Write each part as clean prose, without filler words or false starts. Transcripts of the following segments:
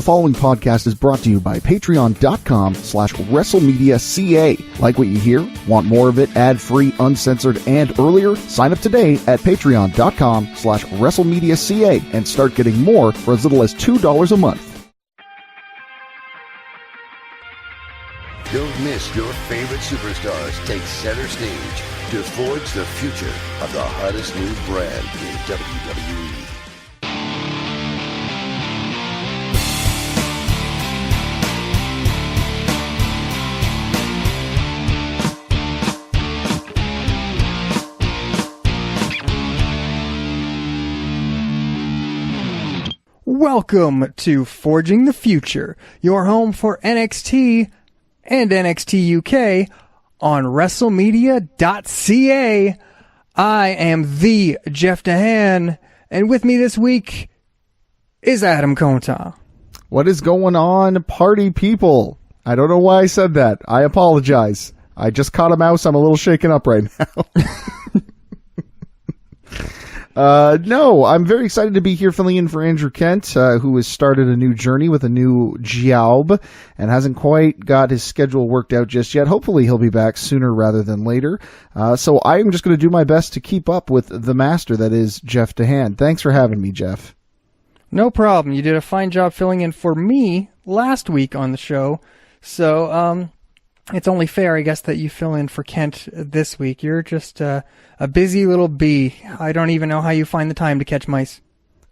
following podcast is brought to you by patreon.com/WrestleMedia.ca. Like what you hear? Want more of it ad-free, uncensored, and earlier? Sign up today at patreon.com/WrestleMedia.ca and start getting more for as little as $2 a month. Don't miss your favorite superstars take center stage to forge the future of the hottest new brand in WWE. Welcome to Forging the Future, your home for NXT and NXT UK on WrestleMedia.ca. I am the Jeff Dehan, and with me this week is Adam Conta. What is going on, party people? I don't know why I said that. I apologize. I just caught a mouse. I'm a little shaken up right now. No, I'm very excited to be here filling in for Andrew Kent, who has started a new journey with a new job and hasn't quite got his schedule worked out just yet. Hopefully he'll be back sooner rather than later. So I'm just going to do my best to keep up with the master that is Jeff Dehan. Thanks for having me, Jeff. No problem. You did a fine job filling in for me last week on the show. So, it's only fair, I guess, that you fill in for Kent this week. You're just a busy little bee. I don't even know how you find the time to catch mice.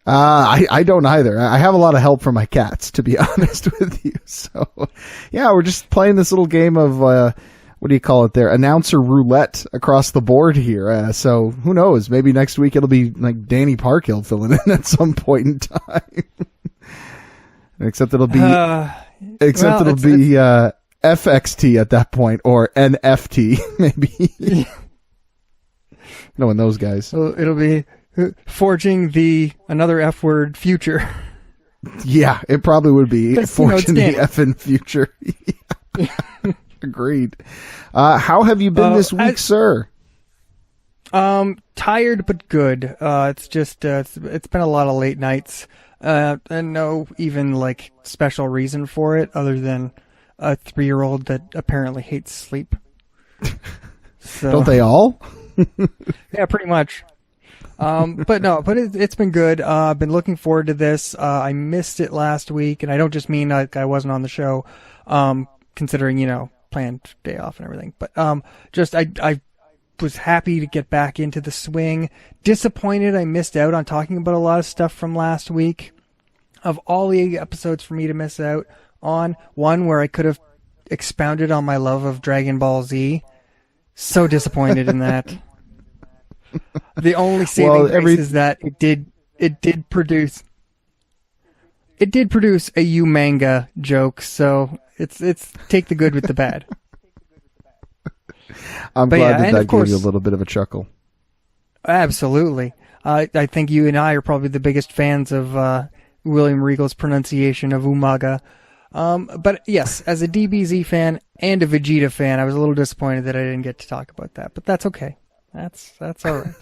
I don't either. I have a lot of help from my cats, to be honest with you. So, yeah, we're just playing this little game of, what do you call it there? Announcer roulette across the board here. So, who knows? Maybe next week it'll be like Danny Parkhill filling in at some point in time. Except it'll be... FXT at that point, or NFT, maybe. Knowing those guys. So it'll be forging another F word future. Yeah, it probably would be forging the effing future. Agreed. How have you been this week, sir? Tired but good. It's just it's been a lot of late nights, and no even like special reason for it other than a 3-year-old that apparently hates sleep. So, don't they all? Yeah, pretty much. But it's been good. I've been looking forward to this. I missed it last week, and I don't just mean like I wasn't on the show, considering, planned day off and everything. But I was happy to get back into the swing. Disappointed I missed out on talking about a lot of stuff from last week. Of all the episodes for me to miss out on, one where I could have expounded on my love of Dragon Ball Z. So disappointed in that. The only saving grace is that it did produce a U manga joke, so it's take the good with the bad. I'm glad that gave you a little bit of a chuckle. Absolutely. I think you and I are probably the biggest fans of William Regal's pronunciation of Umaga. But yes, as a DBZ fan and a Vegeta fan, I was a little disappointed that I didn't get to talk about that, but that's okay. That's all right.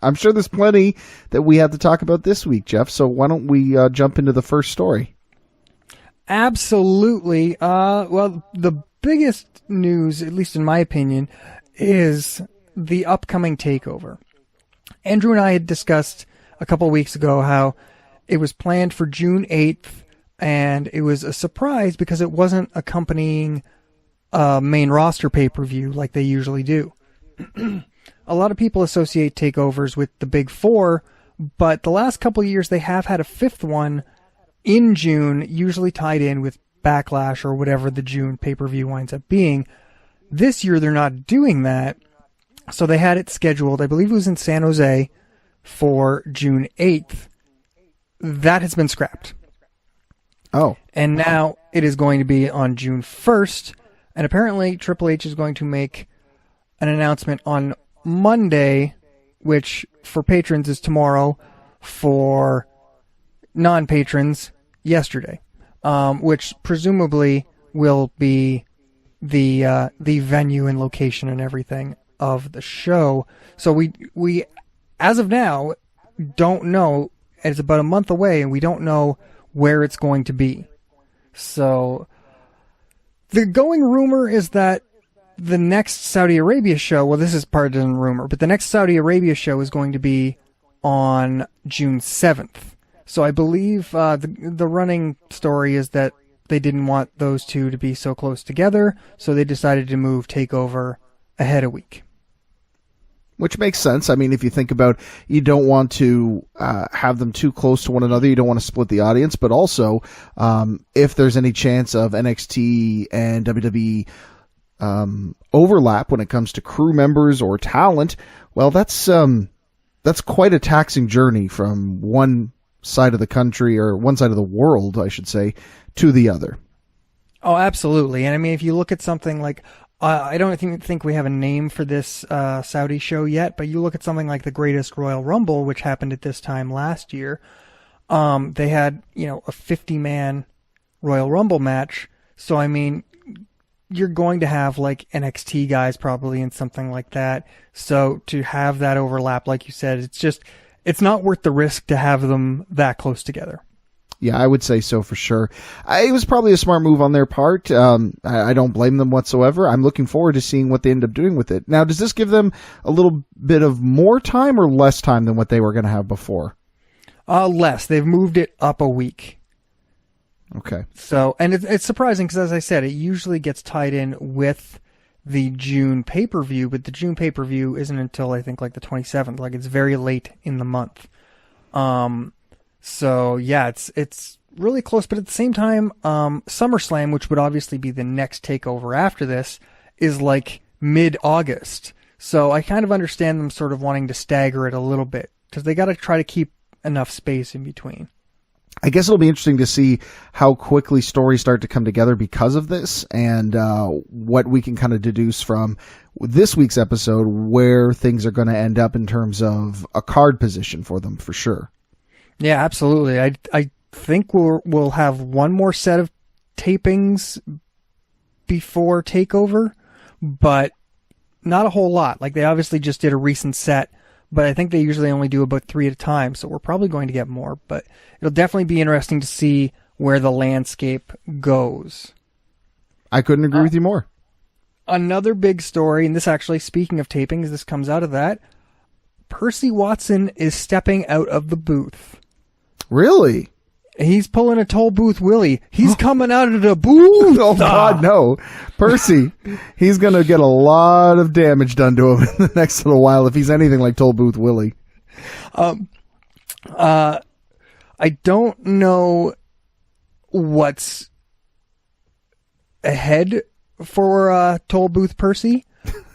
I'm sure there's plenty that we have to talk about this week, Jeff, so why don't we jump into the first story? Absolutely. Well, the biggest news, at least in my opinion, is the upcoming Takeover. Andrew and I had discussed a couple weeks ago how it was planned for June 8th, and it was a surprise because it wasn't accompanying a main roster pay-per-view like they usually do. A lot of people associate takeovers with the Big Four, but the last couple of years they have had a fifth one in June, usually tied in with Backlash or whatever the June pay-per-view winds up being. This year they're not doing that, so they had it scheduled, I believe it was in San Jose, for June 8th. That has been scrapped. Oh. And now it is going to be on June 1st, and apparently Triple H is going to make an announcement on Monday, which for patrons is tomorrow, for non-patrons yesterday, which presumably will be the venue and location and everything of the show. So we as of now don't know. It's about a month away, and we don't know where it's going to be. So the going rumor is that the next Saudi Arabia show, well, this is part of the rumor, but the next Saudi Arabia show is going to be on June 7th. So I believe the running story is that they didn't want those two to be so close together, so they decided to move Takeover ahead a week. Which makes sense. I mean, if you think about, you don't want to have them too close to one another. You don't want to split the audience. But also, if there's any chance of NXT and WWE overlap when it comes to crew members or talent, well, that's quite a taxing journey from one side of the country, or one side of the world, I should say, to the other. Oh, absolutely. And I mean, if you look at something like, I don't think we have a name for this Saudi show yet, but you look at something like the Greatest Royal Rumble, which happened at this time last year. They had, a 50-man Royal Rumble match. So, I mean, you're going to have like NXT guys probably in something like that. So to have that overlap, like you said, it's not worth the risk to have them that close together. Yeah, I would say so for sure. It was probably a smart move on their part. I don't blame them whatsoever. I'm looking forward to seeing what they end up doing with it. Now, does this give them a little bit of more time or less time than what they were going to have before? Less. They've moved it up a week. Okay. So, and it's surprising because, as I said, it usually gets tied in with the June pay-per-view, but the June pay-per-view isn't until, I think, like the 27th. Like, it's very late in the month. So, yeah, it's really close, but at the same time, SummerSlam, which would obviously be the next takeover after this, is like mid-August. So I kind of understand them sort of wanting to stagger it a little bit, because they got to try to keep enough space in between. I guess it'll be interesting to see how quickly stories start to come together because of this, and what we can kind of deduce from this week's episode, where things are going to end up in terms of a card position for them, for sure. Yeah, absolutely. I think we'll have one more set of tapings before Takeover, but not a whole lot. Like, they obviously just did a recent set, but I think they usually only do about 3 at a time, so we're probably going to get more. But it'll definitely be interesting to see where the landscape goes. I couldn't agree with you more. Another big story, and this actually, speaking of tapings, this comes out of that. Percy Watson is stepping out of the booth. Really? He's pulling a toll booth Willie. He's coming out of the booth. Oh, God, no. Percy, he's going to get a lot of damage done to him in the next little while if he's anything like Toll Booth Willie. I don't know what's ahead for Toll Booth Percy,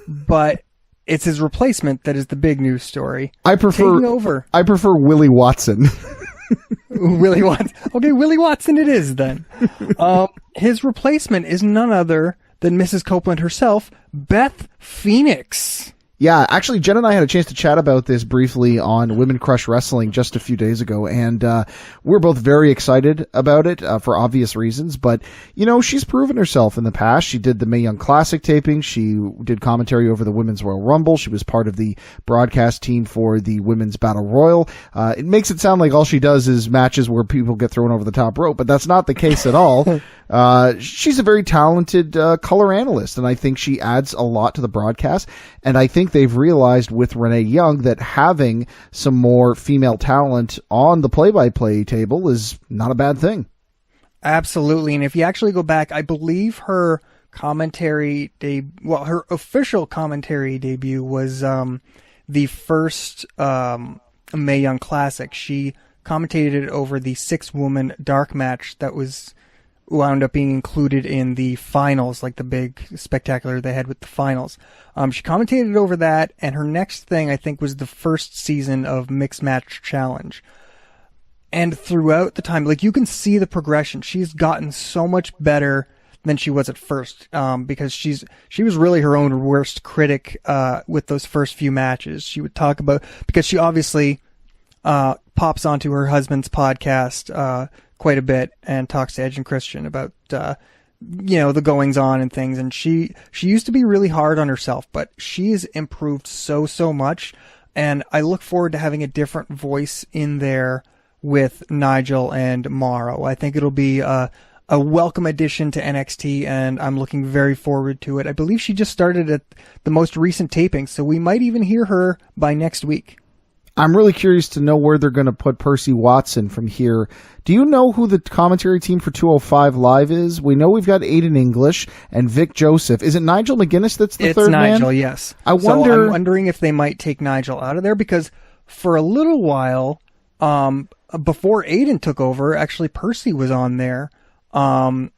but it's his replacement that is the big news story. Taking over. I prefer Willie Watson. Willie Watson. Okay, Willie Watson it is then. His replacement is none other than Mrs. Copeland herself, Beth Phoenix. Yeah, actually, Jen and I had a chance to chat about this briefly on Women Crush Wrestling just a few days ago, and we're both very excited about it for obvious reasons. But, she's proven herself in the past. She did the Mae Young Classic taping. She did commentary over the Women's Royal Rumble. She was part of the broadcast team for the Women's Battle Royal. It makes it sound like all she does is matches where people get thrown over the top rope, but that's not the case at all. She's a very talented color analyst, and I think she adds a lot to the broadcast. And I think they've realized with Renee Young that having some more female talent on the play-by-play table is not a bad thing. Absolutely. And if you actually go back, I believe her her official commentary debut was the first Mae Young Classic. She commentated it over the 6-woman dark match that wound up being included in the finals, like the big spectacular they had with the finals. She commentated over that, and her next thing, I think, was the first season of Mixed Match Challenge. And throughout the time, like, you can see the progression. She's gotten so much better than she was at first, because she was really her own worst critic with those first few matches. She would talk about, because she obviously pops onto her husband's podcast quite a bit and talks to Edge and Christian about the goings on and things, and she used to be really hard on herself, but she's improved so much, and I look forward to having a different voice in there with Nigel and Morrow. I think it'll be a welcome addition to NXT, and I'm looking very forward to it. I believe she just started at the most recent taping, so we might even hear her by next week. I'm really curious to know where they're going to put Percy Watson from here. Do you know who the commentary team for 205 Live is? We know we've got Aiden English and Vic Joseph. Is it Nigel McGuinness that's the third man? It's Nigel, yes. I'm wondering if they might take Nigel out of there, because for a little while, before Aiden took over, actually Percy was on there. So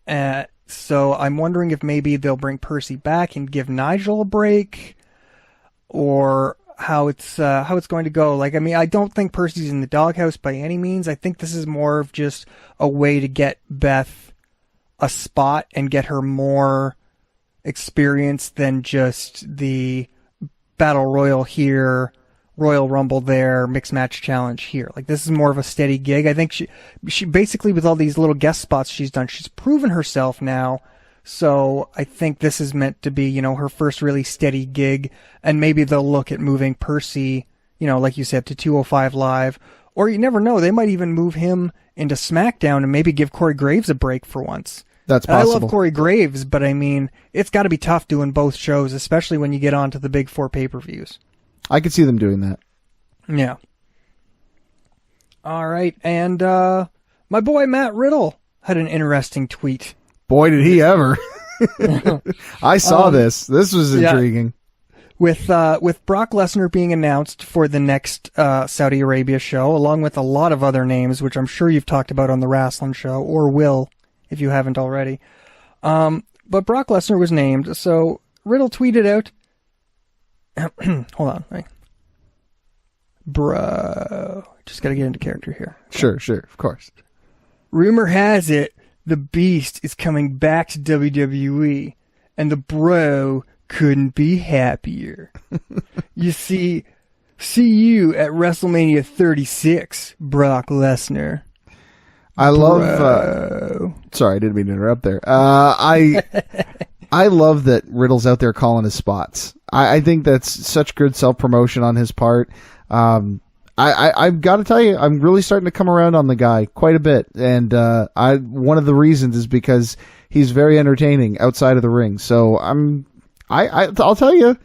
I'm wondering if maybe they'll bring Percy back and give Nigel a break, or how it's going to go. Like, I mean, I don't think Percy's in the doghouse by any means. I think this is more of just a way to get Beth a spot and get her more experience than just the Battle Royal here, Royal Rumble there, Mixed Match Challenge here. Like, this is more of a steady gig. I think she basically, with all these little guest spots she's done, she's proven herself now. So I think this is meant to be, her first really steady gig, and maybe they'll look at moving Percy, like you said, to 205 Live, or you never know, they might even move him into SmackDown and maybe give Corey Graves a break for once. That's possible. I love Corey Graves, but I mean, it's got to be tough doing both shows, especially when you get onto the big 4 pay-per-views. I could see them doing that. Yeah. All right, and my boy Matt Riddle had an interesting tweet. Boy, did he ever. I saw this. This was intriguing. Yeah. With Brock Lesnar being announced for the next Saudi Arabia show, along with a lot of other names, which I'm sure you've talked about on the Wrestling Show, or will, if you haven't already. But Brock Lesnar was named, so Riddle tweeted out... Hold on. Wait. Bro. Just got to get into character here. Sure, of course. Rumor has it the Beast is coming back to WWE, and the bro couldn't be happier. You see you at WrestleMania 36, Brock Lesnar. I love... sorry, I didn't mean to interrupt there. I love that Riddle's out there calling his spots. I think that's such good self-promotion on his part. I've got to tell you, I'm really starting to come around on the guy quite a bit, and one of the reasons is because he's very entertaining outside of the ring. So I'll tell you,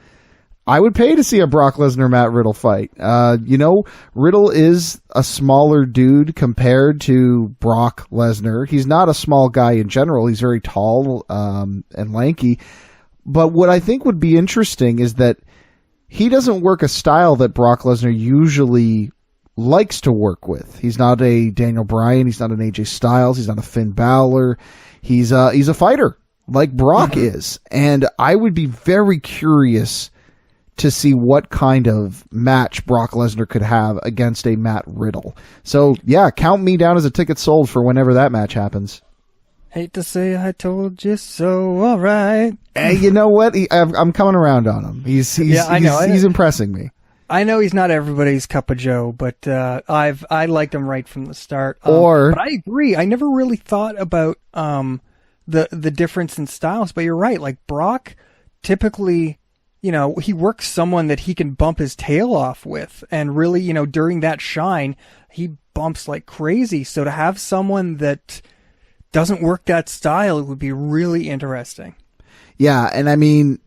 I would pay to see a Brock Lesnar Matt Riddle fight. Riddle is a smaller dude compared to Brock Lesnar. He's not a small guy in general. He's very tall and lanky. But what I think would be interesting is that he doesn't work a style that Brock Lesnar usually likes to work with. He's not a Daniel Bryan. He's not an AJ Styles. He's not a Finn Balor. He's a fighter like Brock is. And I would be very curious to see what kind of match Brock Lesnar could have against a Matt Riddle. So, yeah, count me down as a ticket sold for whenever that match happens. Hate to say I told you so, all right. Hey, you know what? I'm coming around on him. He's impressing me. I know he's not everybody's cup of joe, but I liked him right from the start. But I agree. I never really thought about the difference in styles, but you're right. Like Brock, typically, he works someone that he can bump his tail off with, and really, during that shine, he bumps like crazy. So to have someone that doesn't work that style, it would be really interesting. Yeah, and I mean,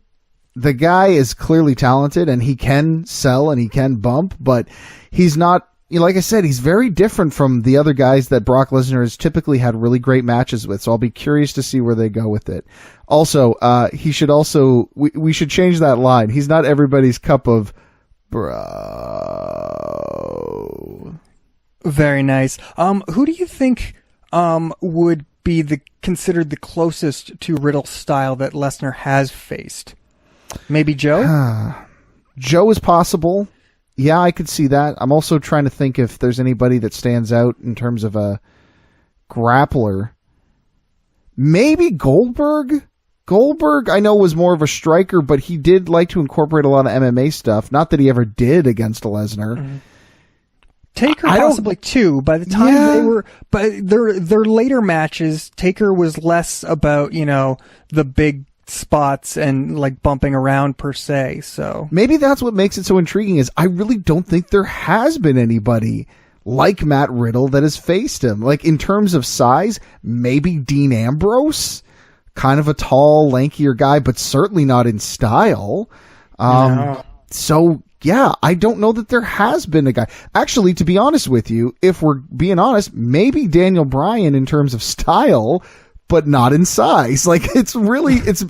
the guy is clearly talented, and he can sell and he can bump, but he's not, like I said, he's very different from the other guys that Brock Lesnar has typically had really great matches with, so I'll be curious to see where they go with it. Also, we should change that line. He's not everybody's cup of bro. Very nice. Who do you think would be considered the closest to Riddle's style that Lesnar has faced? Maybe Joe? Joe is possible. Yeah, I could see that. I'm also trying to think if there's anybody that stands out in terms of a grappler. Maybe Goldberg? Goldberg, I know, was more of a striker, but he did like to incorporate a lot of MMA stuff. Not that he ever did against Lesnar. Mm-hmm. Taker possibly too. By the time they were, but their later matches, Taker was less about the big spots and like bumping around per se. So maybe that's what makes it so intriguing. Is I really don't think there has been anybody like Matt Riddle that has faced him. Like, in terms of size, maybe Dean Ambrose, kind of a tall, lankier guy, but certainly not in style. No. So, yeah, I don't know that there has been a guy. Actually, to be honest with you, if we're being honest, maybe Daniel Bryan in terms of style, but not in size. Like, it's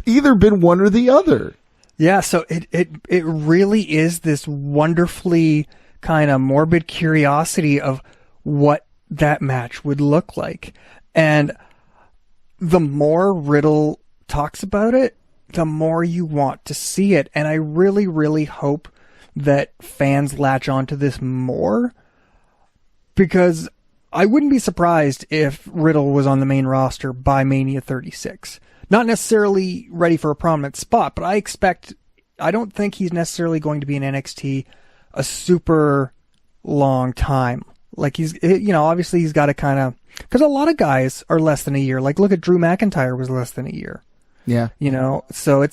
either been one or the other. Yeah, so it really is this wonderfully kind of morbid curiosity of what that match would look like. And the more Riddle talks about it, the more you want to see it. And I really, really hope that fans latch onto this more, because I wouldn't be surprised if Riddle was on the main roster by Mania 36. Not necessarily ready for a prominent spot, but I don't think he's necessarily going to be in NXT a super long time. Like, obviously he's got to kind of, because a lot of guys are less than a year. Like, look at Drew McIntyre was less than a year. Yeah. So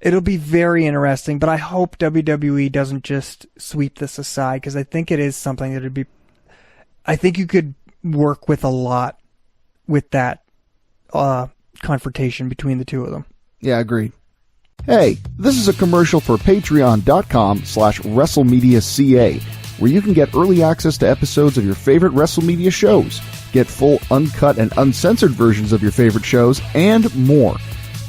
it'll be very interesting, but I hope WWE doesn't just sweep this aside, because I think it is something that I think you could work with a lot with that confrontation between the two of them. Yeah, agreed. Hey, this is a commercial for patreon.com/WrestleMedia.ca, where you can get early access to episodes of your favorite WrestleMedia shows, get full uncut and uncensored versions of your favorite shows, and more.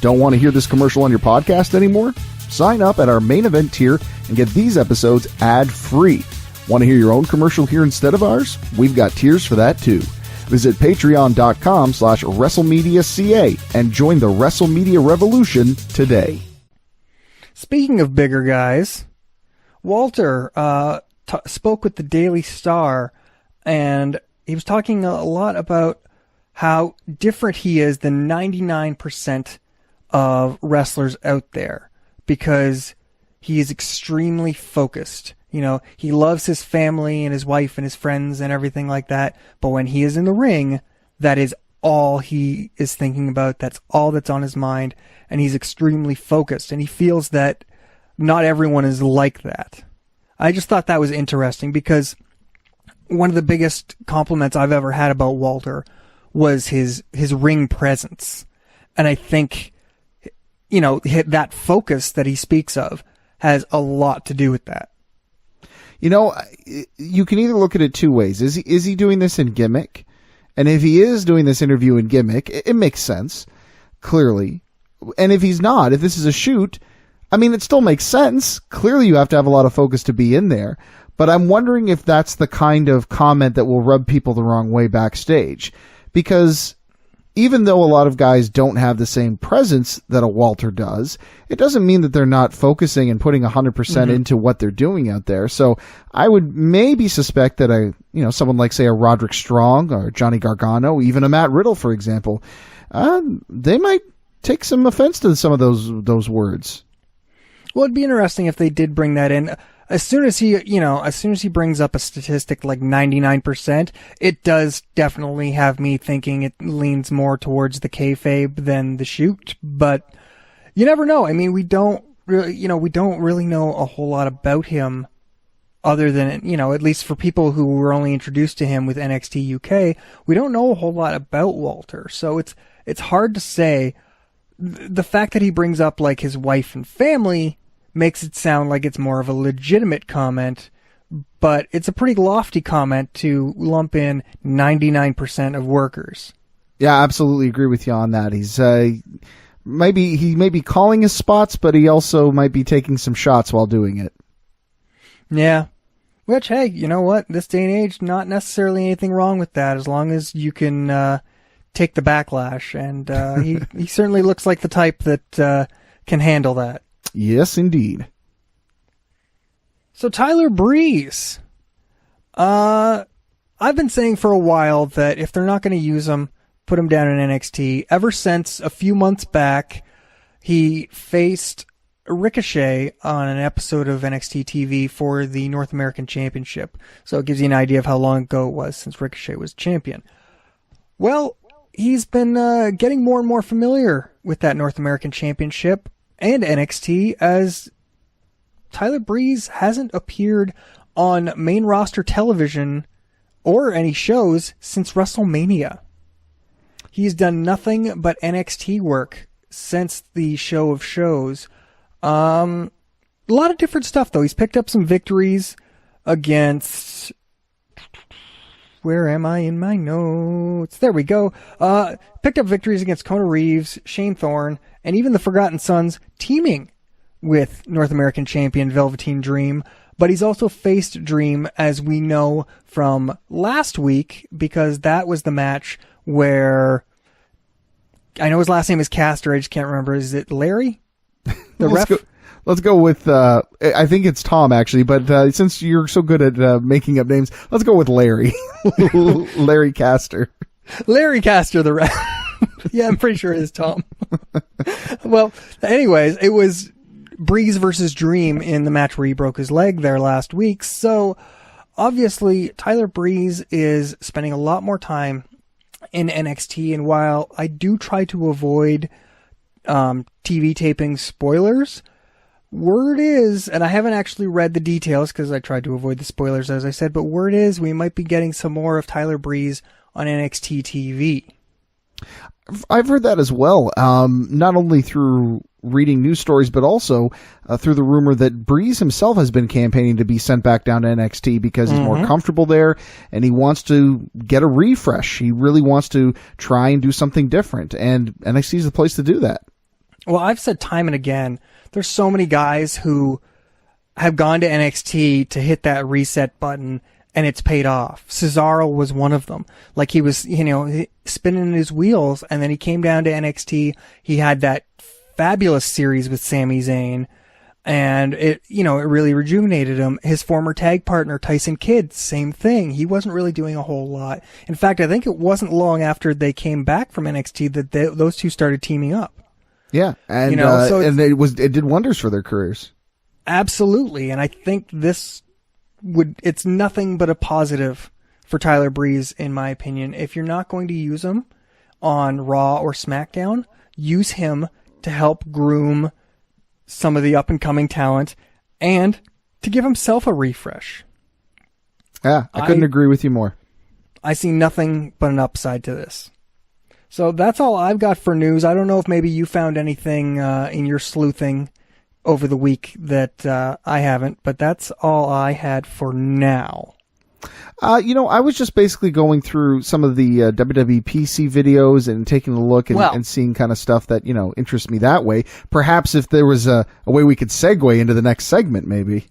Don't want to hear this commercial on your podcast anymore? Sign up at our main event tier and get these episodes ad-free. Want to hear your own commercial here instead of ours? We've got tiers for that too. Visit patreon.com/WrestleMedia.ca and join the WrestleMedia revolution today. Speaking of bigger guys, Walter spoke with the Daily Star, and he was talking a lot about how different he is than 99% of wrestlers out there, because he is extremely focused. He loves his family and his wife and his friends and everything like that, but when he is in the ring, that is all he is thinking about. That's all that's on his mind, and he's extremely focused, and he feels that not everyone is like that. I just thought that was interesting, because one of the biggest compliments I've ever had about Walter was his ring presence. And I think, that focus that he speaks of has a lot to do with that. You can either look at it two ways. Is he doing this in gimmick? And if he is doing this interview in gimmick, it makes sense, clearly. And if he's not, if this is a shoot, it still makes sense. Clearly you have to have a lot of focus to be in there. But I'm wondering if that's the kind of comment that will rub people the wrong way backstage. Because even though a lot of guys don't have the same presence that a Walter does, it doesn't mean that they're not focusing and putting 100% into what they're doing out there. So I would maybe suspect that someone like, say, a Roderick Strong or Johnny Gargano, even a Matt Riddle, for example, they might take some offense to some of those words. Well, it'd be interesting if they did bring that in. As soon as he brings up a statistic like 99%, it does definitely have me thinking it leans more towards the kayfabe than the shoot. But you never know. We don't really know a whole lot about him, other than, at least for people who were only introduced to him with NXT UK, we don't know a whole lot about Walter. So it's hard to say. The fact that he brings up like his wife and family makes it sound like it's more of a legitimate comment, but it's a pretty lofty comment to lump in 99% of workers. Yeah, I absolutely agree with you on that. He's he may be calling his spots, but he also might be taking some shots while doing it. Yeah. Which, hey, you know what? This day and age, not necessarily anything wrong with that, as long as you can take the backlash. And he certainly looks like the type that can handle that. Yes, indeed. So Tyler Breeze. I've been saying for a while that if they're not going to use him, put him down in NXT. Ever since a few months back, he faced Ricochet on an episode of NXT TV for the North American Championship. So it gives you an idea of how long ago it was since Ricochet was champion. Well, he's been getting more and more familiar with that North American Championship and NXT, as Tyler Breeze hasn't appeared on main roster television or any shows since WrestleMania. He's done nothing but NXT work since the show of shows. A lot of different stuff, though. He's picked up some victories against... Where am I in my notes? There we go. Picked up victories against Kona Reeves, Shane Thorne, and even the Forgotten Sons, teaming with North American champion Velveteen Dream. But he's also faced Dream, as we know from last week, because that was the match where... I know his last name is Caster, I just can't remember. Is it Larry? The ref? Let's go with, I think it's Tom, actually, but since you're so good at making up names, let's go with Larry. Larry Caster. Larry Caster, the ref. Yeah, I'm pretty sure it is Tom. Well, anyways, it was Breeze versus Dream in the match where he broke his leg there last week. So, obviously, Tyler Breeze is spending a lot more time in NXT, and while I do try to avoid TV taping spoilers, word is, and I haven't actually read the details because I tried to avoid the spoilers, as I said, but word is we might be getting some more of Tyler Breeze on NXT TV. I've heard that as well, not only through reading news stories, but also through the rumor that Breeze himself has been campaigning to be sent back down to NXT because he's more comfortable there and he wants to get a refresh. He really wants to try and do something different, and NXT is the place to do that. Well, I've said time and again, there's so many guys who have gone to NXT to hit that reset button, and it's paid off. Cesaro was one of them. Like, he was, spinning his wheels, and then he came down to NXT. He had that fabulous series with Sami Zayn, and it really rejuvenated him. His former tag partner, Tyson Kidd, same thing. He wasn't really doing a whole lot. In fact, I think it wasn't long after they came back from NXT that those two started teaming up. Yeah, and and it did wonders for their careers. Absolutely, and I think it's nothing but a positive for Tyler Breeze, in my opinion. If you're not going to use him on Raw or SmackDown, use him to help groom some of the up-and-coming talent and to give himself a refresh. Yeah, I couldn't agree with you more. I see nothing but an upside to this. So that's all I've got for news. I don't know if maybe you found anything in your sleuthing over the week that I haven't, but that's all I had for now. I was just basically going through some of the WWE PC videos and taking a look and seeing kind of stuff that, interests me that way. Perhaps if there was a way we could segue into the next segment, maybe.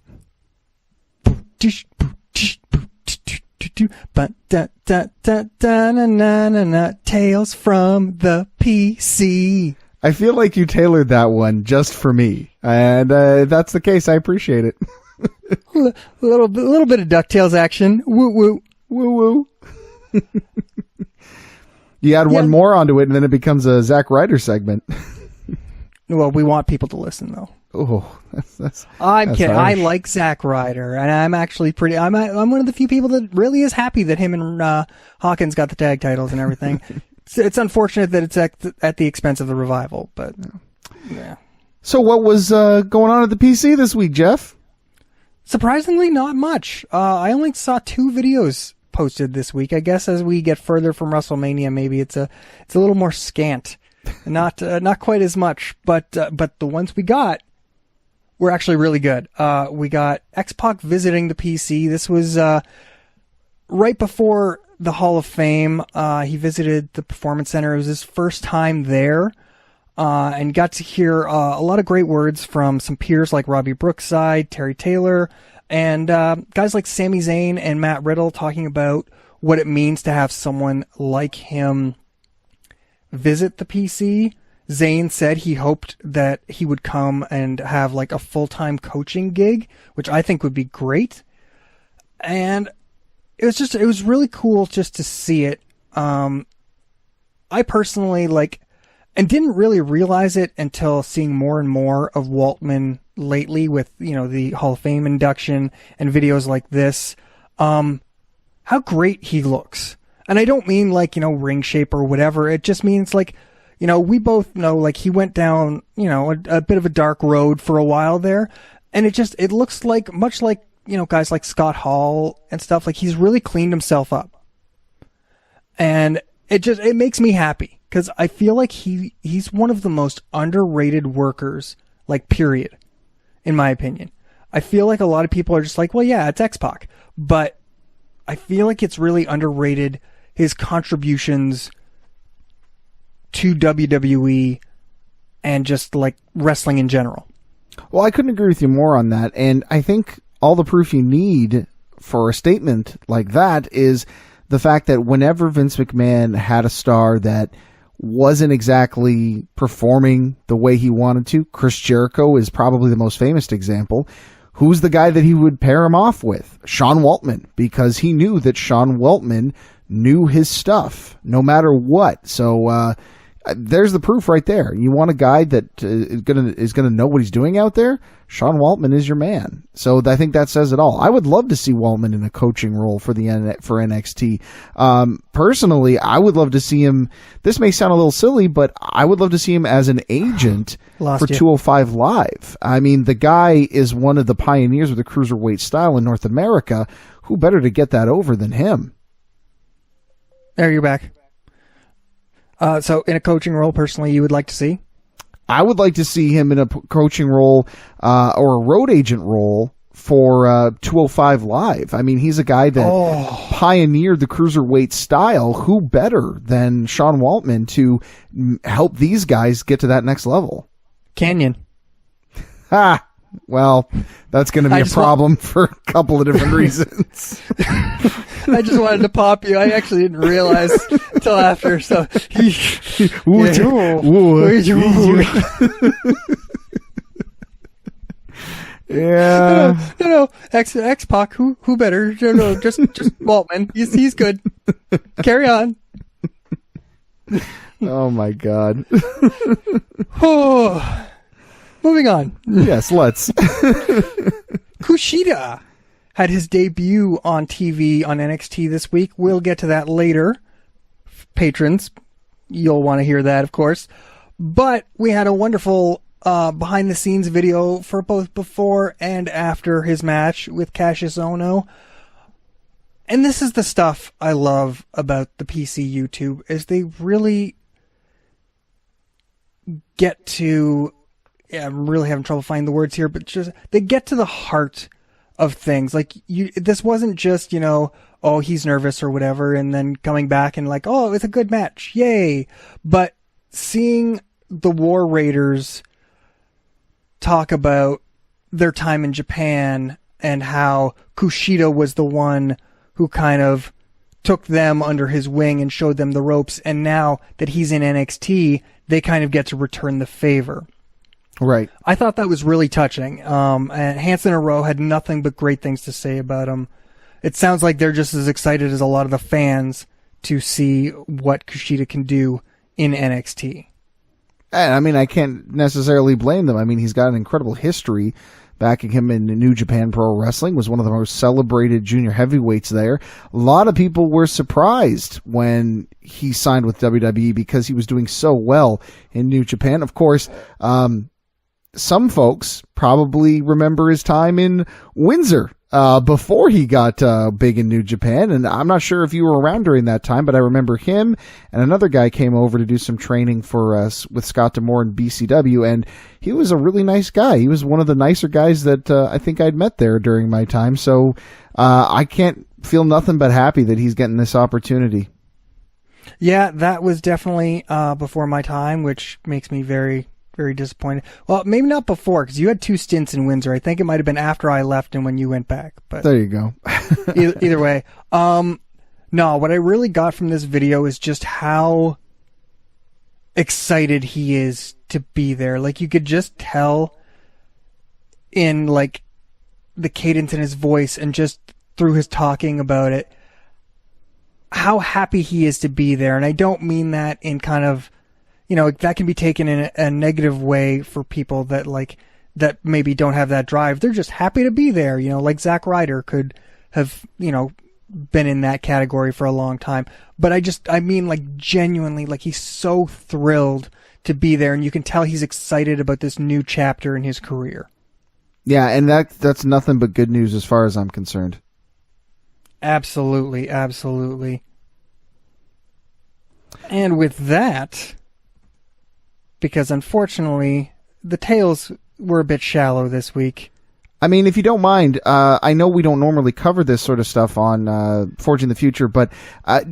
Tales from the PC. I feel like you tailored that one just for me, and that's the case. I appreciate it. A little bit of DuckTales action. Woo woo woo woo. You add one more onto it, and then it becomes a Zack Ryder segment. Well, we want people to listen, though. Oh, I'm kidding. Harsh. I like Zack Ryder, and I'm actually I'm one of the few people that really is happy that him and Hawkins got the tag titles and everything. It's unfortunate that it's at the expense of the Revival, but yeah. So what was going on at the PC this week, Jeff? Surprisingly, not much. I only saw 2 videos posted this week. I guess as we get further from WrestleMania, maybe it's a little more scant, not quite as much. But the ones we got were actually really good. We got X-Pac visiting the PC. This was right before the Hall of Fame. He visited the Performance Center. It was his first time there, and got to hear a lot of great words from some peers like Robbie Brookside, Terry Taylor, and guys like Sami Zayn and Matt Riddle talking about what it means to have someone like him visit the PC. Zayn said he hoped that he would come and have like a full-time coaching gig, which I think would be great. And it was really cool just to see it. I personally and didn't really realize it until seeing more and more of Waltman lately with, the Hall of Fame induction and videos like this. How great he looks. And I don't mean ring shape or whatever. It just means we both know he went down, a bit of a dark road for a while there. And it looks much like guys like Scott Hall and stuff, like he's really cleaned himself up. And it makes me happy because I feel like he's one of the most underrated workers, like period, in my opinion. I feel like a lot of people are just like, well, yeah, it's X-Pac, but I feel like it's really underrated his contributions to WWE and just like wrestling in general. Well, I couldn't agree with you more on that. And I think all the proof you need for a statement like that is the fact that whenever Vince McMahon had a star that wasn't exactly performing the way he wanted to, Chris Jericho is probably the most famous example. Who's the guy that he would pair him off with? Sean Waltman, because he knew that Sean Waltman knew his stuff no matter what. So there's the proof right there. You want a guy that is gonna know what he's doing out there? Sean Waltman is your man. So I think that says it all. I would love to see Waltman in a coaching role for NXT. Personally, I would love to see him. This may sound a little silly, but I would love to see him as an agent for 205 Live. I mean, the guy is one of the pioneers of the cruiserweight style in North America. Who better to get that over than him? There, you're back. So in a coaching role, personally, you would like to see? I would like to see him in a coaching role or a road agent role for 205 Live. I mean, he's a guy that pioneered the cruiserweight style. Who better than Sean Waltman to help these guys get to that next level? Canyon. Ha! Well, that's going to be a problem for a couple of different reasons. I just wanted to pop you. I actually didn't realize until after. So, yeah. No. X-Pac. Who better? No, just Waltman. He's good. Carry on. Oh my God. Moving on. Yes, let's. Kushida had his debut on TV on NXT this week. We'll get to that later. Patrons, you'll want to hear that, of course. But we had a wonderful behind-the-scenes video for both before and after his match with Cassius Ohno. And this is the stuff I love about the PC YouTube, is they really get to... Yeah, I'm really having trouble finding the words here, but just they get to the heart of things. Like this wasn't just, oh, he's nervous or whatever, and then coming back and like, oh, it was a good match, yay. But seeing the War Raiders talk about their time in Japan and how Kushida was the one who kind of took them under his wing and showed them the ropes, and now that he's in NXT, they kind of get to return the favor. Right. I thought that was really touching. And Hanson and Rowe had nothing but great things to say about him. It sounds like they're just as excited as a lot of the fans to see what Kushida can do in NXT. And I mean, I can't necessarily blame them. I mean, he's got an incredible history backing him in New Japan Pro Wrestling, was one of the most celebrated junior heavyweights there. A lot of people were surprised when he signed with WWE because he was doing so well in New Japan. Of course, some folks probably remember his time in Windsor before he got big in New Japan, and I'm not sure if you were around during that time, but I remember him and another guy came over to do some training for us with Scott D'Amore in BCW, and he was a really nice guy. He was one of the nicer guys that I think I'd met there during my time, so I can't feel nothing but happy that he's getting this opportunity. Yeah, that was definitely before my time, which makes me very, very disappointed. Well, maybe not before, because you had 2 stints in Windsor. I think it might have been after I left and when you went back. But there you go. either way. No, what I really got from this video is just how excited he is to be there. Like, you could just tell in, like, the cadence in his voice and just through his talking about it, how happy he is to be there. And I don't mean that in kind of, that can be taken in a negative way for people that that maybe don't have that drive. They're just happy to be there. Like Zack Ryder could have, been in that category for a long time. But I mean, like, genuinely, like, he's so thrilled to be there, and you can tell he's excited about this new chapter in his career. Yeah, and that's nothing but good news as far as I'm concerned. Absolutely, absolutely. And with that, because unfortunately the tales were a bit shallow this week. I mean, if you don't mind, I know we don't normally cover this sort of stuff on Forging the Future, but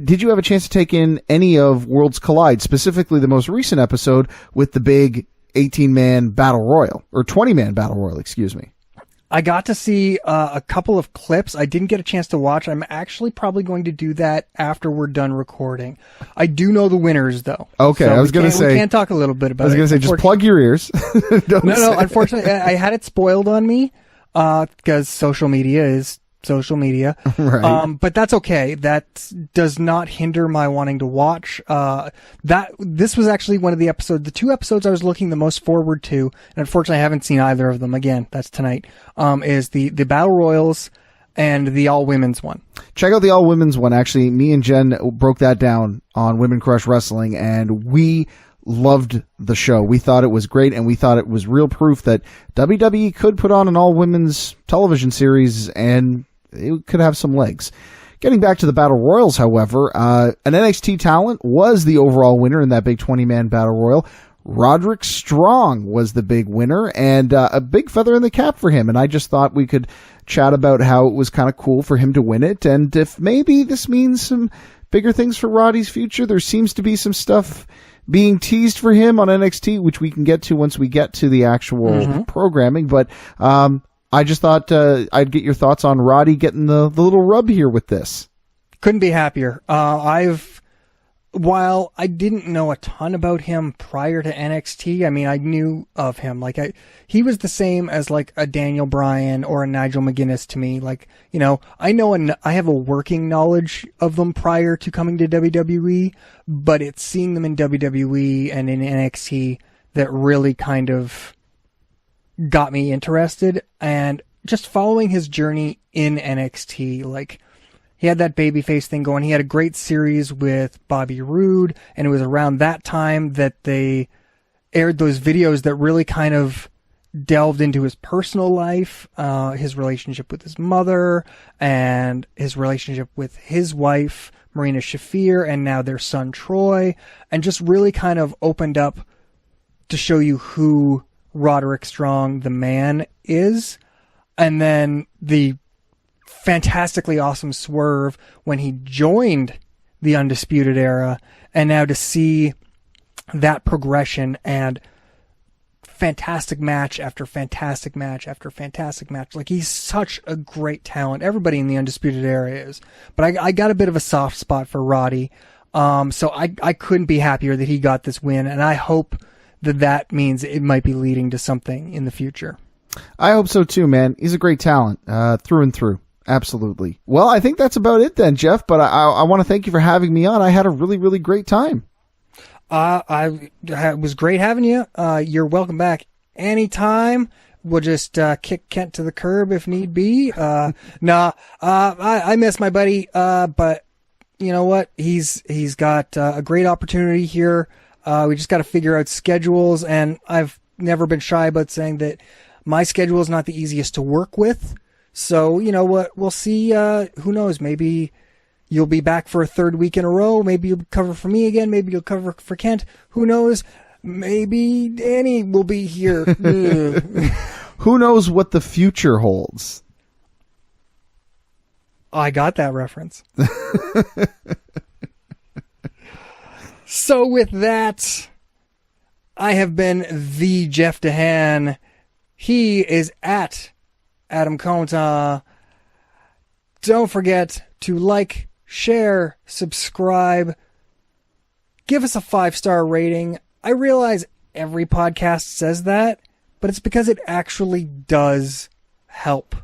did you have a chance to take in any of Worlds Collide, specifically the most recent episode with the big 18-man battle royal, or 20-man battle royal, excuse me? I got to see a couple of clips. I didn't get a chance to watch. I'm actually probably going to do that after we're done recording. I do know the winners, though. Okay, so I was going to say... We can talk a little bit about it. I was going to say, just plug your ears. No, unfortunately, I had it spoiled on me because social media is social media. Right. But that's okay. That does not hinder my wanting to watch. This was actually one of the episodes, the two episodes I was looking the most forward to, and unfortunately I haven't seen either of them. Again, that's tonight. Is the Battle Royals and the All Women's one. Check out the All Women's one. Actually, me and Jen broke that down on Women Crush Wrestling, and we loved the show. We thought it was great, and we thought it was real proof that WWE could put on an all-women's television series, and it could have some legs. Getting back to the Battle Royals, however, an NXT talent was the overall winner in that big 20-man Battle Royal. Roderick Strong was the big winner, and a big feather in the cap for him. And I just thought we could chat about how it was kind of cool for him to win it, and if maybe this means some bigger things for Roddy's future. There seems to be some stuff being teased for him on NXT, which we can get to once we get to the actual programming. But I just thought I'd get your thoughts on Roddy getting the little rub here with this. Couldn't be happier. While I didn't know a ton about him prior to NXT, I mean, I knew of him. He was the same as like a Daniel Bryan or a Nigel McGuinness to me. Like, you know, I have a working knowledge of them prior to coming to WWE, but it's seeing them in WWE and in NXT that really kind of got me interested, and just following his journey in NXT. Like, he had that babyface thing going. He had a great series with Bobby Roode, and it was around that time that they aired those videos that really kind of delved into his personal life, his relationship with his mother, and his relationship with his wife, Marina Shafir, and now their son, Troy, and just really kind of opened up to show you who Roderick Strong, the man, is. And then the fantastically awesome swerve when he joined the Undisputed Era, and now to see that progression and fantastic match after fantastic match after fantastic match. Like, he's such a great talent. Everybody in the Undisputed Era is. But I got a bit of a soft spot for Roddy. So I couldn't be happier that he got this win, and I hope that means it might be leading to something in the future. I hope so too, man. He's a great talent, through and through. Absolutely. Well, I think that's about it then, Jeff, but I want to thank you for having me on. I had a really, really great time. It was great having you. You're welcome back anytime. We'll just kick Kent to the curb if need be. I miss my buddy, but you know what? He's got a great opportunity here. We just got to figure out schedules, and I've never been shy about saying that my schedule is not the easiest to work with. So, you know what? We'll see. Who knows? Maybe you'll be back for a third week in a row. Maybe you'll cover for me again. Maybe you'll cover for Kent. Who knows? Maybe Danny will be here. Who knows what the future holds? I got that reference. So with that, I have been the Jeff DeHaan. He is at Adam Conta. Don't forget to like, share, subscribe. Give us a 5-star rating. I realize every podcast says that, but it's because it actually does help.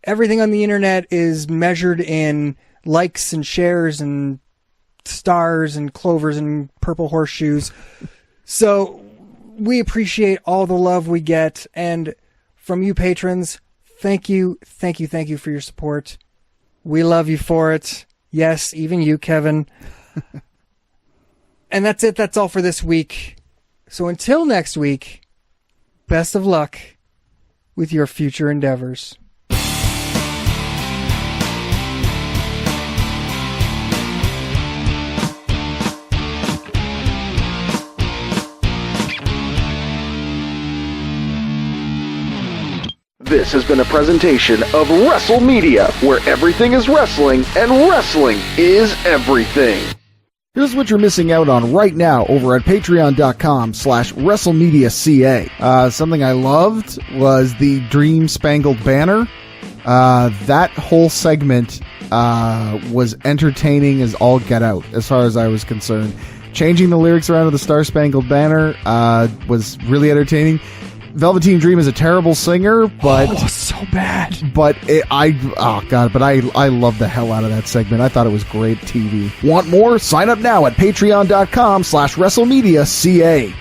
Everything on the internet is measured in likes and shares and stars and clovers and purple horseshoes. So we appreciate all the love we get, and from you patrons, thank you for your support. We love you for it. Yes, even you, Kevin. And that's it. That's all for this week. So until next week, best of luck with your future endeavors. This has been a presentation of WrestleMedia, where everything is wrestling and wrestling is everything. Here's what you're missing out on right now over at patreon.com/WrestleMedia.ca. Something I loved was the Dream Spangled Banner. That whole segment was entertaining as all get out, as far as I was concerned. Changing the lyrics around to the Star Spangled Banner was really entertaining. Velveteen Dream is a terrible singer, but so bad. But I love the hell out of that segment. I thought it was great TV. Want more? Sign up now at patreon.com/WrestleMedia.ca.